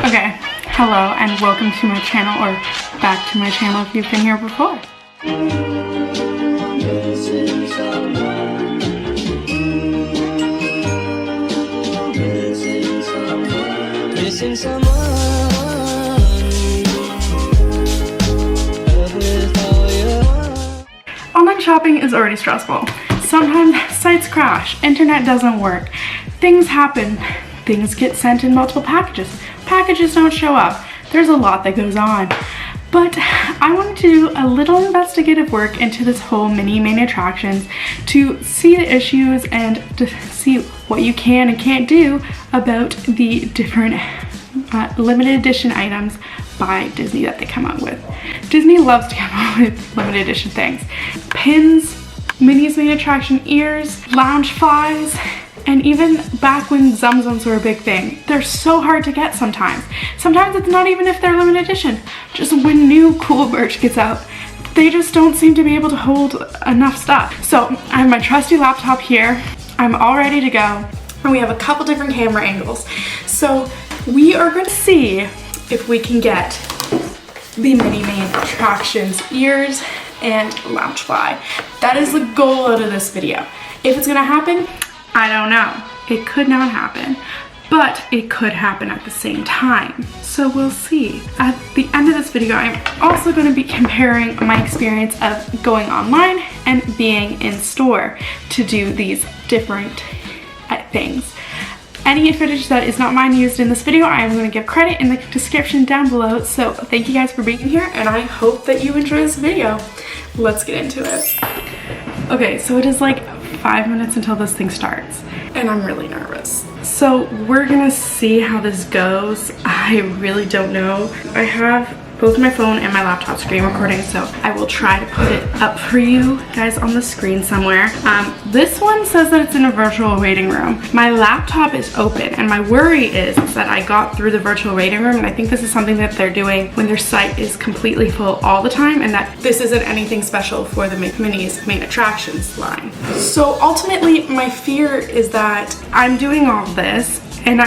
Okay, hello and welcome to my channel, or back to my channel if you've been here before. Online shopping is already stressful. Sometimes sites crash, internet doesn't work, things happen, things get sent in multiple packages, packages don't show up. There's a lot that goes on. But I wanted to do a little investigative work into this whole Minnie main attractions to see the issues and to see what you can and can't do about the different limited edition items by Disney that they come out with. Disney loves to come out with limited edition things. Pins, Minnie's main attraction ears, lounge flies, and even back when Zum-Zums were a big thing. They're so hard to get sometimes. Sometimes it's not even if they're limited edition. Just when new cool merch gets out, they just don't seem to be able to hold enough stuff. So I have my trusty laptop here. I'm all ready to go. And we have a couple different camera angles. So we are going to see if we can get the Minnie main attractions ears and lounge fly. That is the goal out of this video. If it's gonna happen, I don't know. It could not happen, but it could happen at the same time. So we'll see. At the end of this video, I'm also going to be comparing my experience of going online and being in store to do these different things. Any footage that is not mine used in this video, I am going to give credit in the description down below. So thank you guys for being here, and I hope that you enjoy this video. Let's get into it. Okay, so it is like 5 minutes until this thing starts, and I'm really nervous. So we're gonna see how this goes. I really don't know. I have both my phone and my laptop screen recording, so I will try to put it up for you guys on the screen somewhere. This one says that it's in a virtual waiting room. My laptop is open, and my worry is that I got through the virtual waiting room, and I think this is something that they're doing when their site is completely full all the time, and that this isn't anything special for the Minnie's main attractions line. So ultimately, my fear is that I'm doing all this, and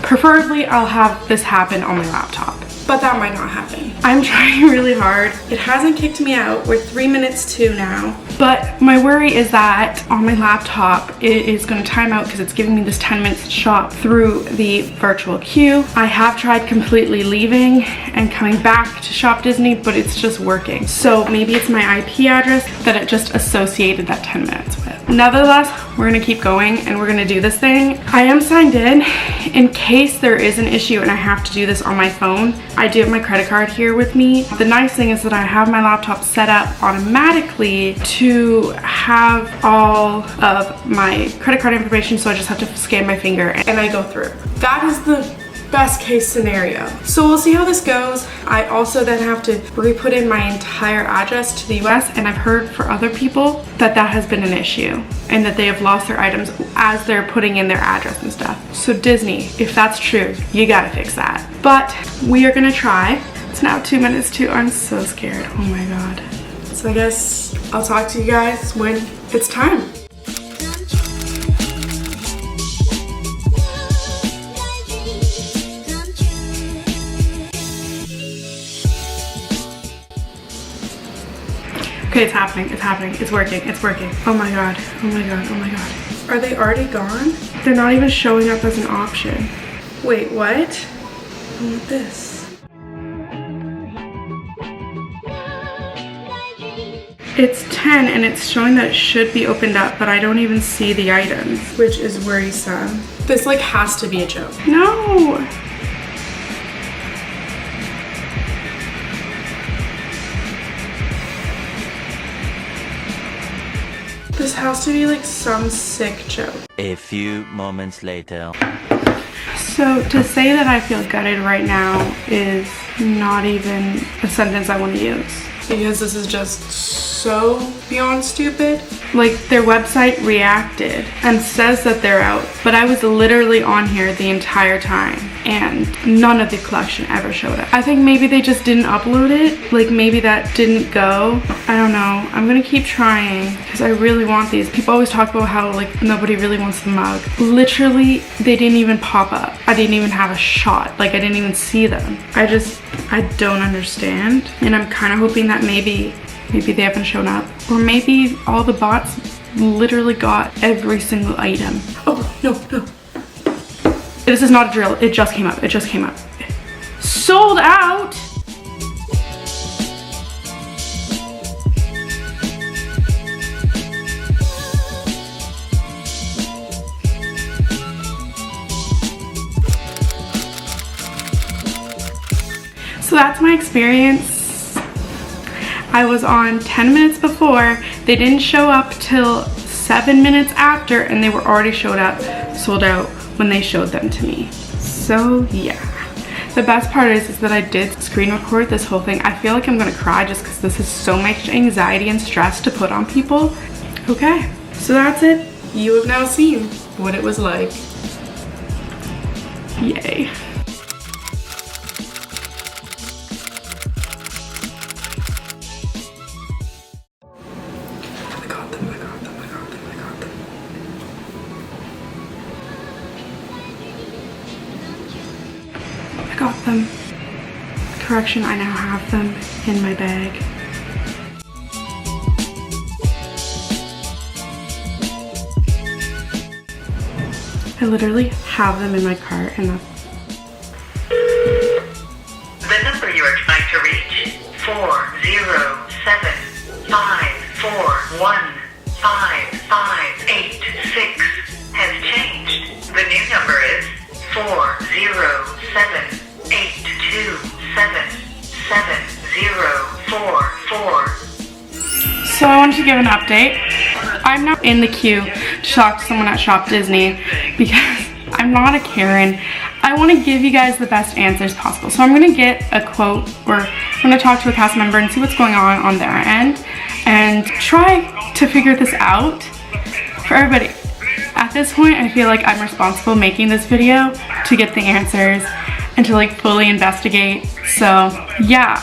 preferably I'll have this happen on my laptop. But that might not happen. I'm trying really hard. It hasn't kicked me out. We're 3 minutes to now. But my worry is that on my laptop, it is going to time out because it's giving me this 10 minutes to shop through the virtual queue. I have tried completely leaving and coming back to Shop Disney, but it's just working. So maybe it's my IP address that it just associated that 10 minutes with. Nevertheless, we're gonna keep going and we're gonna do this thing. I am signed in case there is an issue and I have to do this on my phone. I do have my credit card here with me. The nice thing is that I have my laptop set up automatically to have all of my credit card information, so I just have to scan my finger and I go through. That is the best case scenario. So we'll see how this goes. I also then have to re-put in my entire address to the US, and I've heard for other people that that has been an issue and that they have lost their items as they're putting in their address and stuff. So Disney, if that's true, you gotta fix that. But we are gonna try. It's now 2 minutes to, I'm so scared, oh my God. So I guess I'll talk to you guys when it's time. Okay, it's happening, it's working. Oh my God, oh my God, oh my God. Are they already gone? They're not even showing up as an option. Wait, what? I want this. It's 10 and it's showing that it should be opened up, but I don't even see the items, which is worrisome. This like has to be a joke. No! This has to be like some sick joke. A few moments later. So to say that I feel gutted right now is not even a sentence I want to use, because this is just so beyond stupid. Like, their website reacted and says that they're out, but I was literally on here the entire time and none of the collection ever showed up. I think maybe they just didn't upload it. Like, maybe that didn't go. I don't know. I'm gonna keep trying because I really want these. People always talk about how like nobody really wants the mug. Literally, they didn't even pop up. I didn't even have a shot. Like, I didn't even see them. I don't understand. And I'm kind of hoping that maybe they haven't shown up. Or maybe all the bots literally got every single item. Oh, no. This is not a drill. It just came up. It just came up. Sold out! So that's my experience. I was on 10 minutes before. They didn't show up till 7 minutes after, and they were already sold out when they showed them to me. So yeah. The best part is that I did screen record this whole thing. I feel like I'm gonna cry just because this is so much anxiety and stress to put on people. Okay, so that's it. You have now seen what it was like. Yay. I got them. Correction, I now have them in my bag. I literally have them in my cart and that's... The number you are trying to reach, 407-541-5586, has changed. The new number is 407-827-7044. So I wanted to give an update. I'm not in the queue to talk to someone at Shop Disney because I'm not a Karen. I want to give you guys the best answers possible. So I'm going to get a quote, or I'm going to talk to a cast member and see what's going on their end and try to figure this out for everybody. At this point, I feel like I'm responsible making this video to get the answers and to like fully investigate. So yeah,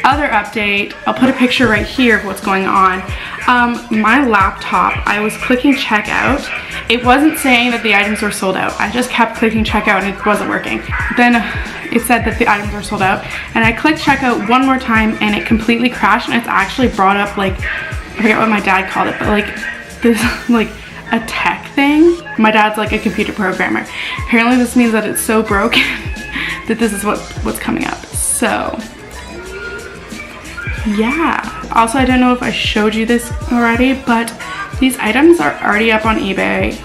other update, I'll put a picture right here of what's going on. My laptop, I was clicking checkout. It wasn't saying that the items were sold out. I just kept clicking checkout and it wasn't working. Then it said that the items were sold out and I clicked checkout one more time and it completely crashed, and it's actually brought up like, I forget what my dad called it, but like this like a tech thing. My dad's like a computer programmer. Apparently this means that it's so broken that this is what's coming up. So yeah. Also, I don't know if I showed you this already, but these items are already up on eBay.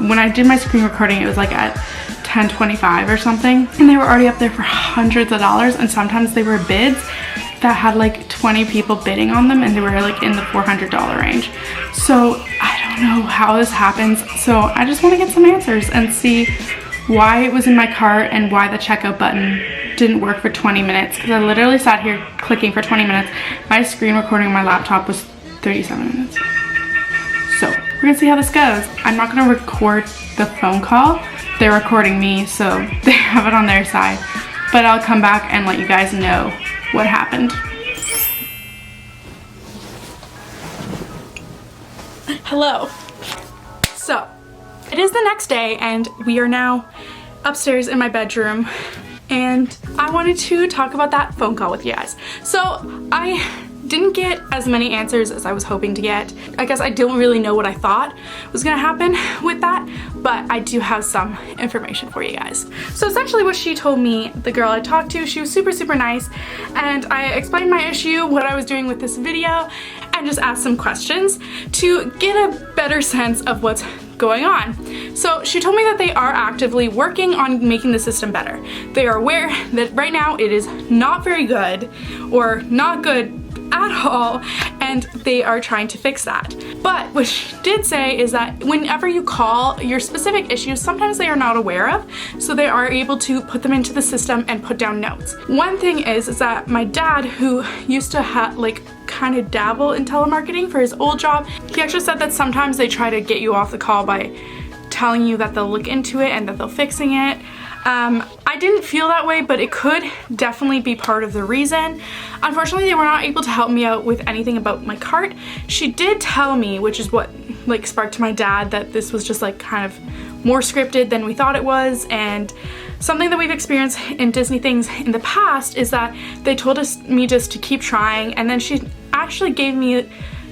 When I did my screen recording, it was like at $10.25 or something, and they were already up there for hundreds of dollars, and sometimes they were bids that had like 20 people bidding on them and they were like in the $400 range. So I don't know how this happens. So I just want to get some answers and see why it was in my cart and why the checkout button didn't work for 20 minutes, because I literally sat here clicking for 20 minutes. My screen recording on my laptop was 37 minutes. So we're gonna see how this goes. I'm not gonna record the phone call. They're recording me, so they have it on their side. But I'll come back and let you guys know what happened. Hello. So it is the next day and we are now upstairs in my bedroom, and I wanted to talk about that phone call with you guys. So I didn't get as many answers as I was hoping to get. I guess I don't really know what I thought was gonna happen with that, but I do have some information for you guys. So essentially what she told me, the girl I talked to, she was super nice, and I explained my issue, what I was doing with this video, and just asked some questions to get a better sense of what's going on. So she told me that they are actively working on making the system better. They are aware that right now it is not very good, or not good at all, and they are trying to fix that. But what she did say is that whenever you call your specific issues, sometimes they are not aware of, so they are able to put them into the system and put down notes. One thing is that my dad, who used to have like kind of dabble in telemarketing for his old job. He actually said that sometimes they try to get you off the call by telling you that they'll look into it and that they're fixing it. I didn't feel that way, but it could definitely be part of the reason. Unfortunately, they were not able to help me out with anything about my cart. She did tell me, which is what like sparked my dad, that this was just like kind of more scripted than we thought it was. And something that we've experienced in Disney things in the past is that they told me just to keep trying, and then she actually gave me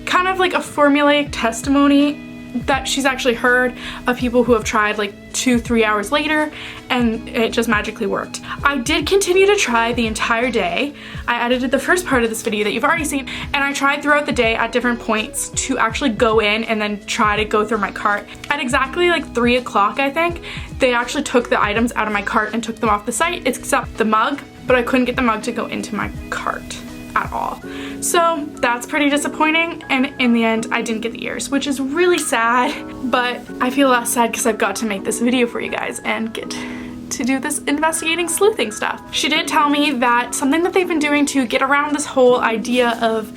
kind of like a formulaic testimony that she's actually heard of people who have tried like 2-3 hours later and it just magically worked. I did continue to try the entire day. I edited the first part of this video that you've already seen, and I tried throughout the day at different points to actually go in and then try to go through my cart. At exactly like 3 o'clock, I think, they actually took the items out of my cart and took them off the site, except the mug, but I couldn't get the mug to go into my cart at all. So that's pretty disappointing, and in the end I didn't get the ears, which is really sad, but I feel less sad because I've got to make this video for you guys and get to do this investigating sleuthing stuff. She did tell me that something that they've been doing to get around this whole idea of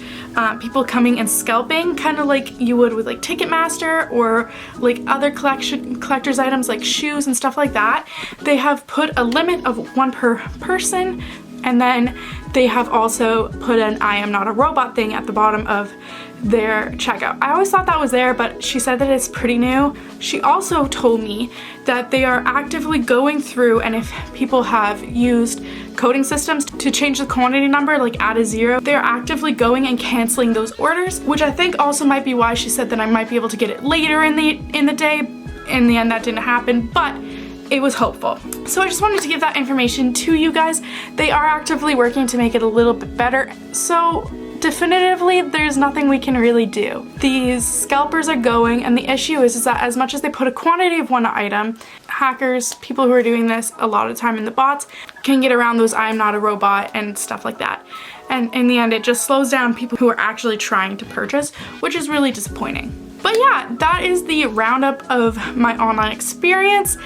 people coming and scalping, kind of like you would with like Ticketmaster or like other collector's items like shoes and stuff like that, they have put a limit of 1 per person. And then they have also put an I am not a robot thing at the bottom of their checkout. I always thought that was there, but she said that it's pretty new. She also told me that they are actively going through, and if people have used coding systems to change the quantity number, like add a 0, they're actively going and canceling those orders, which I think also might be why she said that I might be able to get it later in the day. In the end, that didn't happen, but it was hopeful. So I just wanted to give that information to you guys. They are actively working to make it a little bit better. So definitively, there's nothing we can really do. These scalpers are going, and the issue is that as much as they put a quantity of 1 item, hackers, people who are doing this a lot of the time in the bots, can get around those I am not a robot and stuff like that. And in the end, it just slows down people who are actually trying to purchase, which is really disappointing. But yeah, that is the roundup of my online experience.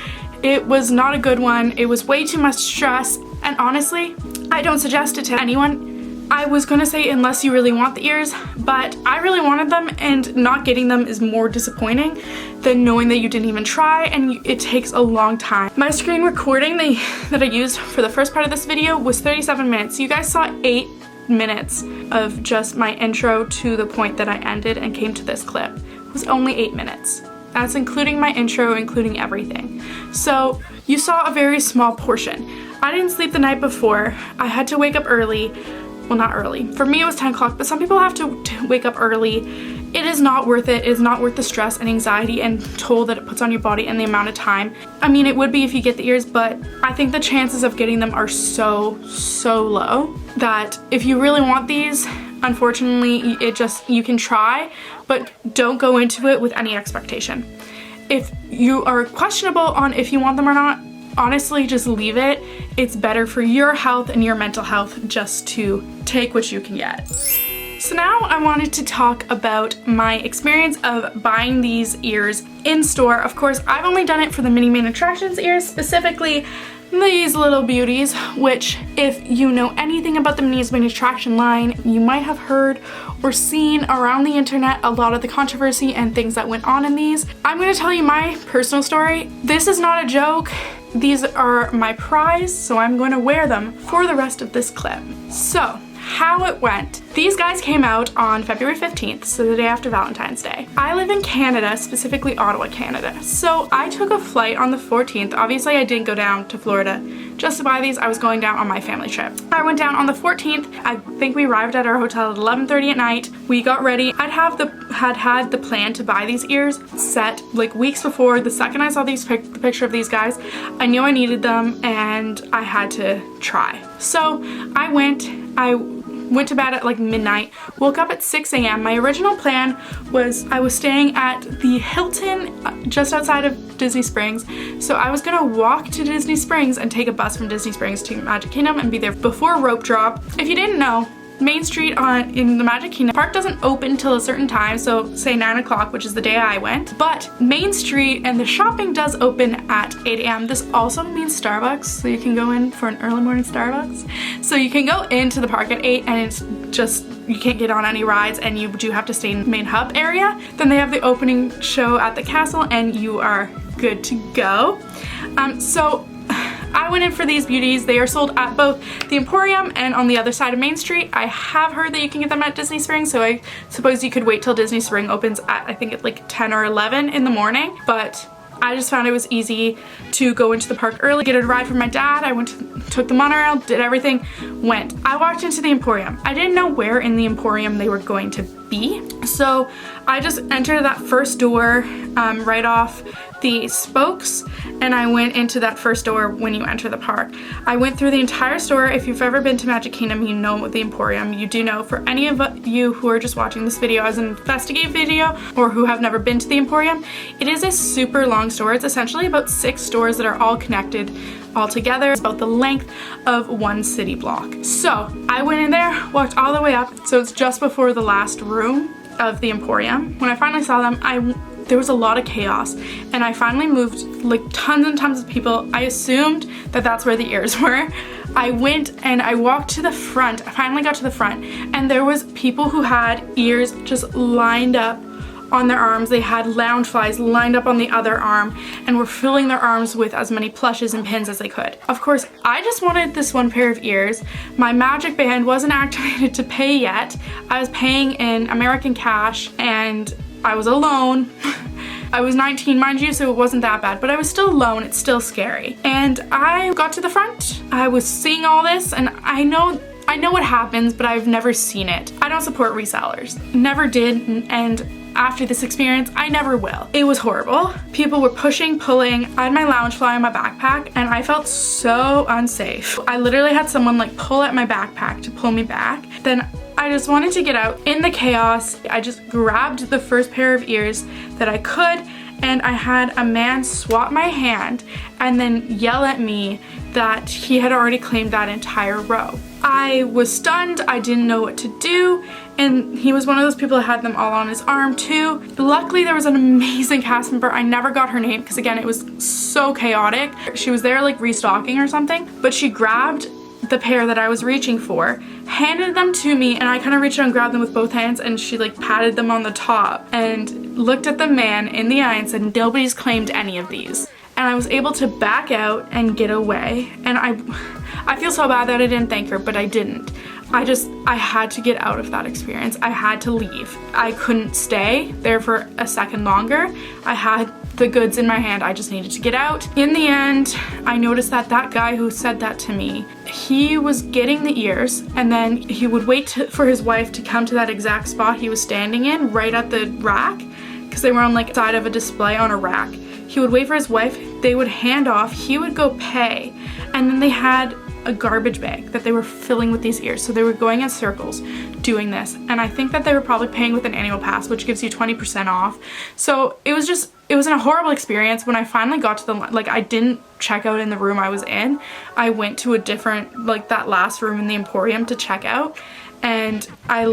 It was not a good one. It was way too much stress, and honestly, I don't suggest it to anyone. I was gonna say unless you really want the ears, but I really wanted them, and not getting them is more disappointing than knowing that you didn't even try, and it takes a long time. My screen recording that I used for the first part of this video was 37 minutes. You guys saw 8 minutes of just my intro to the point that I ended and came to this clip. It was only 8 minutes. That's including my intro, including everything. So you saw a very small portion. I didn't sleep the night before. I had to wake up early. Well, not early. For me, it was 10 o'clock, but some people have to wake up early. It is not worth it. It is not worth the stress and anxiety and toll that it puts on your body and the amount of time. I mean, it would be if you get the ears, but I think the chances of getting them are so low that if you really want these, unfortunately, you can try, but don't go into it with any expectation. If you are questionable on if you want them or not, honestly, just leave it. It's better for your health and your mental health just to take what you can get. So now I wanted to talk about my experience of buying these ears in store. Of course, I've only done it for the Minnie Main Attractions ears, specifically these little beauties, which if you know anything about the Minnie's Main Attraction line, you might have heard or seen around the internet a lot of the controversy and things that went on in these. I'm going to tell you my personal story. This is not a joke. These are my prize, so I'm going to wear them for the rest of this clip. So, how it went. These guys came out on February 15th, so the day after Valentine's Day. I live in Canada, specifically Ottawa, Canada. So I took a flight on the 14th. Obviously I didn't go down to Florida just to buy these. I was going down on my family trip. I went down on the 14th. I think we arrived at our hotel at 11:30 at night. We got ready. Had had the plan to buy these ears set like weeks before. The second I saw the picture of these guys, I knew I needed them and I had to try. So I went to bed at like midnight, woke up at 6 a.m. My original plan was I was staying at the Hilton just outside of Disney Springs, so I was gonna walk to Disney Springs and take a bus from Disney Springs to Magic Kingdom and be there before rope drop. If you didn't know, Main Street in the Magic Kingdom park doesn't open till a certain time, so say 9 o'clock, which is the day I went, but Main Street and the shopping does open at 8 a.m. This also means Starbucks, so you can go in for an early morning Starbucks. So you can go into the park at 8 and it's just you can't get on any rides and you do have to stay in the main hub area. Then they have the opening show at the castle and you are good to go. So I went in for these beauties. They are sold at both the Emporium and on the other side of Main Street. I have heard that you can get them at Disney Springs, so I suppose you could wait till Disney Spring opens at, I think it's like 10 or 11 in the morning, but I just found it was easy to go into the park early, get a ride from my dad. I took the monorail, did everything, went. I walked into the Emporium. I didn't know where in the Emporium they were going to be, so I just entered that first door right off the spokes, and I went into that first door when you enter the park. I went through the entire store. If you've ever been to Magic Kingdom, you know the Emporium. You do know. For any of you who are just watching this video as an investigate video or who have never been to the Emporium, it is a super long store. It's essentially about 6 stores that are all connected all together. It's about the length of one city block. So I went in there, walked all the way up, so it's just before the last room of the Emporium. When I finally saw them, there was a lot of chaos, and I finally moved like tons and tons of people. I assumed that that's where the ears were. I went and I walked to the front. I finally got to the front, and there was people who had ears just lined up on their arms. They had Loungeflies lined up on the other arm and were filling their arms with as many plushes and pins as they could. Of course, I just wanted this one pair of ears. My magic band wasn't activated to pay yet. I was paying in American cash and I was alone. I was 19, mind you, so it wasn't that bad, but I was still alone. It's still scary. And I got to the front. I was seeing all this, and I know what happens, but I've never seen it. I don't support resellers. Never did, and after this experience, I never will. It was horrible. People were pushing, pulling. I had my Loungefly in my backpack, and I felt so unsafe. I literally had someone like pull at my backpack to pull me back. Then I just wanted to get out. In the chaos, I just grabbed the first pair of ears that I could, and I had a man swat my hand and then yell at me that he had already claimed that entire row. I was stunned. I didn't know what to do, and he was one of those people that had them all on his arm too. Luckily, there was an amazing cast member. I never got her name because again, it was so chaotic. She was there like restocking or something, but she grabbed the pair that I was reaching for, handed them to me, and I kind of reached out and grabbed them with both hands, and she like patted them on the top and looked at the man in the eye and said, "Nobody's claimed any of these." And I was able to back out and get away, and I feel so bad that I didn't thank her, but I didn't. I had to get out of that experience. I had to leave. I couldn't stay there for a second longer. I had the goods in my hand. I just needed to get out. In the end, I noticed that that guy who said that to me, he was getting the ears, and then he would wait for his wife to come to that exact spot he was standing in, right at the rack, because they were on like side of a display on a rack. He would wait for his wife, they would hand off, he would go pay, and then they had a garbage bag that they were filling with these ears. So they were going in circles doing this, and I think that they were probably paying with an annual pass, which gives you 20% off. So it was a horrible experience. When I finally got to the, like, I didn't check out in the room I was in. I went to a different, like that last room in the Emporium to check out, and I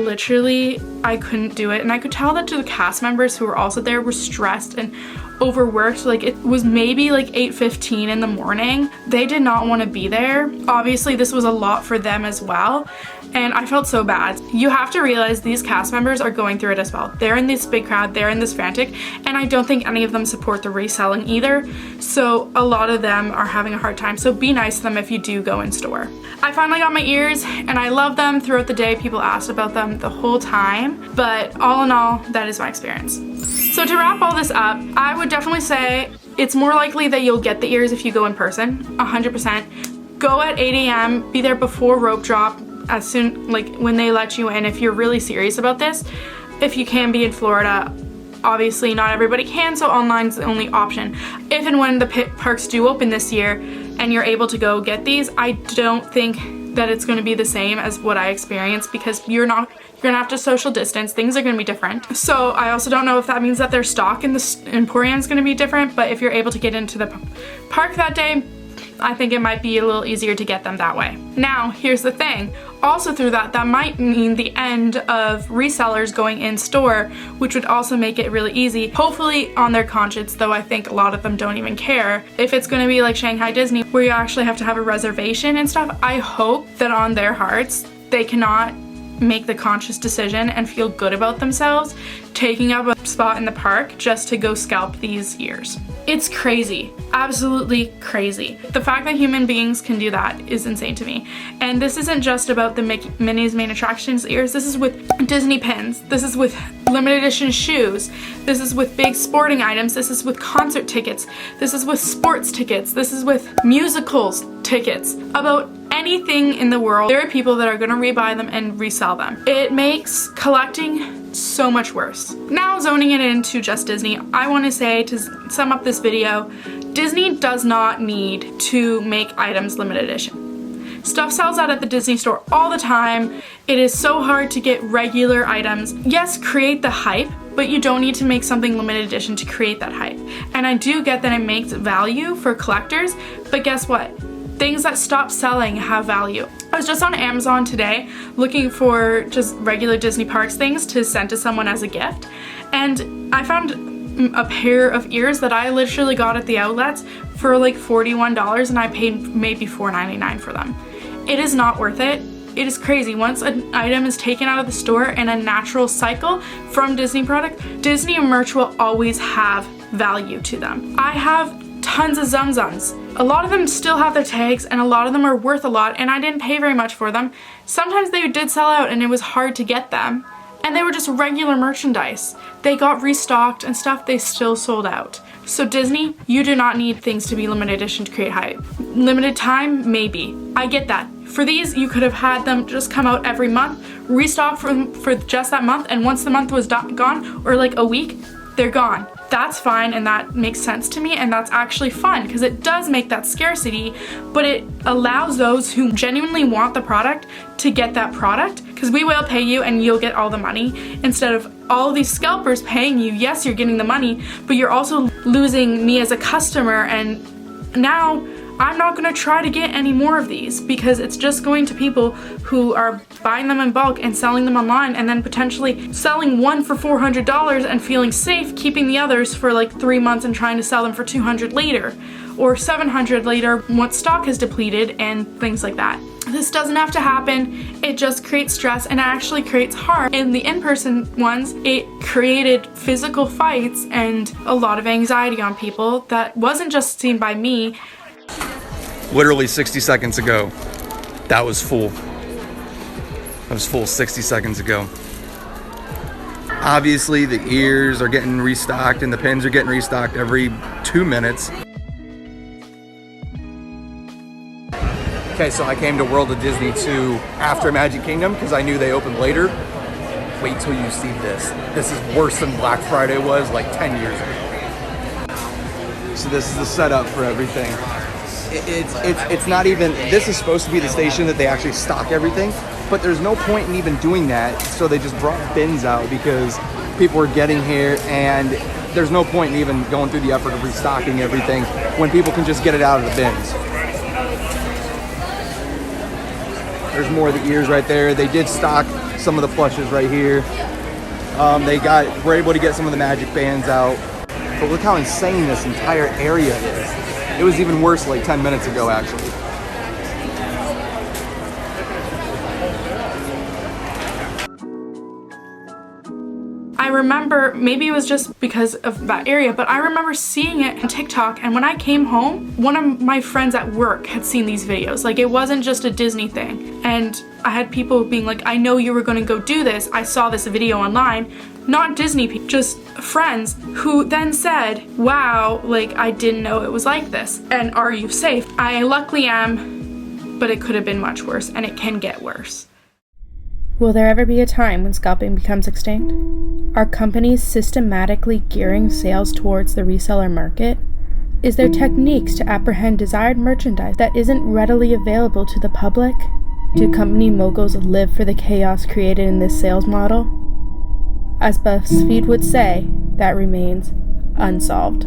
couldn't do it. And I could tell that the cast members who were also there were stressed and overworked. Like, it was maybe like 8:15 in the morning. They did not want to be there. Obviously this was a lot for them as well, and I felt so bad. You have to realize these cast members are going through it as well. They're in this big crowd, they're in this frantic, and I don't think any of them support the reselling either, so a lot of them are having a hard time. So be nice to them if you do go in store. I finally got my ears, and I love them. Throughout the day, people asked about them the whole time, but all in all, that is my experience. So to wrap all this up, I would definitely say it's more likely that you'll get the ears if you go in person, 100%. Go at 8 a.m., be there before rope drop, as soon, like when they let you in, if you're really serious about this. If you can be in Florida, obviously not everybody can, so online's the only option. If and when the parks do open this year and you're able to go get these, I don't think that it's going to be the same as what I experienced, because you're gonna have to social distance. Things are gonna be different. So I also don't know if that means that their stock in the Emporium is gonna be different, but if you're able to get into the park that day, I think it might be a little easier to get them that way. Now, here's the thing. Also through that might mean the end of resellers going in store, which would also make it really easy. Hopefully on their conscience, though I think a lot of them don't even care. If it's gonna be like Shanghai Disney, where you actually have to have a reservation and stuff, I hope that on their hearts, they cannot make the conscious decision and feel good about themselves taking up a spot in the park just to go scalp these ears. It's crazy, absolutely crazy. The fact that human beings can do that is insane to me. And this isn't just about the Minnie's Main Attractions ears, this is with Disney pins, this is with limited edition shoes, this is with big sporting items, this is with concert tickets, this is with sports tickets, this is with musicals tickets. About anything in the world, there are people that are going to rebuy them and resell them. It makes collecting so much worse. Now zoning it into just Disney, I want to say, to sum up this video, Disney does not need to make items limited edition. Stuff sells out at the Disney store all the time. It is so hard to get regular items. Yes, create the hype, but you don't need to make something limited edition to create that hype. And I do get that it makes value for collectors, but guess what? Things that stop selling have value. I was just on Amazon today looking for just regular Disney Parks things to send to someone as a gift, and I found a pair of ears that I literally got at the outlets for like $41, and I paid maybe $4.99 for them. It is not worth it. It is crazy. Once an item is taken out of the store in a natural cycle from Disney product, Disney merch will always have value to them. I have tons of Zum Zums. A lot of them still have their tags, and a lot of them are worth a lot, and I didn't pay very much for them. Sometimes they did sell out and it was hard to get them, and they were just regular merchandise. They got restocked and stuff, they still sold out. So Disney, you do not need things to be limited edition to create hype. Limited time, maybe. I get that. For these, you could have had them just come out every month, restock for just that month, and once the month was gone, or like a week, they're gone. That's fine, and that makes sense to me, and that's actually fun because it does make that scarcity, but it allows those who genuinely want the product to get that product, because we will pay you and you'll get all the money instead of all these scalpers paying you. Yes, you're getting the money, but you're also losing me as a customer, and now I'm not going to try to get any more of these because it's just going to people who are buying them in bulk and selling them online, and then potentially selling one for $400 and feeling safe keeping the others for like 3 months and trying to sell them for $200 later or $700 later once stock has depleted and things like that. This doesn't have to happen. It just creates stress, and it actually creates harm. In the in-person ones, it created physical fights and a lot of anxiety on people that wasn't just seen by me. Literally 60 seconds ago, that was full. That was full 60 seconds ago. Obviously, the ears are getting restocked and the pins are getting restocked every 2 minutes. Okay, so I came to World of Disney 2 after Magic Kingdom because I knew they opened later. Wait till you see this. This is worse than Black Friday was like 10 years ago. So this is the setup for everything. It's not even, this is supposed to be the station that they actually stock everything, but there's no point in even doing that, so they just brought bins out because people were getting here, and there's no point in even going through the effort of restocking everything when people can just get it out of the bins. There's more of the ears right there. They did stock some of the plushes right here. We're able to get some of the magic bands out, but look how insane this entire area is. It was even worse like 10 minutes ago, actually. I remember, maybe it was just because of that area, but I remember seeing it on TikTok, and when I came home, one of my friends at work had seen these videos. Like, it wasn't just a Disney thing. And I had people being like, I know you were gonna go do this. I saw this video online. Not Disney people, just friends who then said, wow, like, I didn't know it was like this. And are you safe? I luckily am, but it could have been much worse, and it can get worse. Will there ever be a time when scalping becomes extinct? Are companies systematically gearing sales towards the reseller market? Is there techniques to apprehend desired merchandise that isn't readily available to the public? Do company moguls live for the chaos created in this sales model? As BuzzFeed would say, that remains unsolved.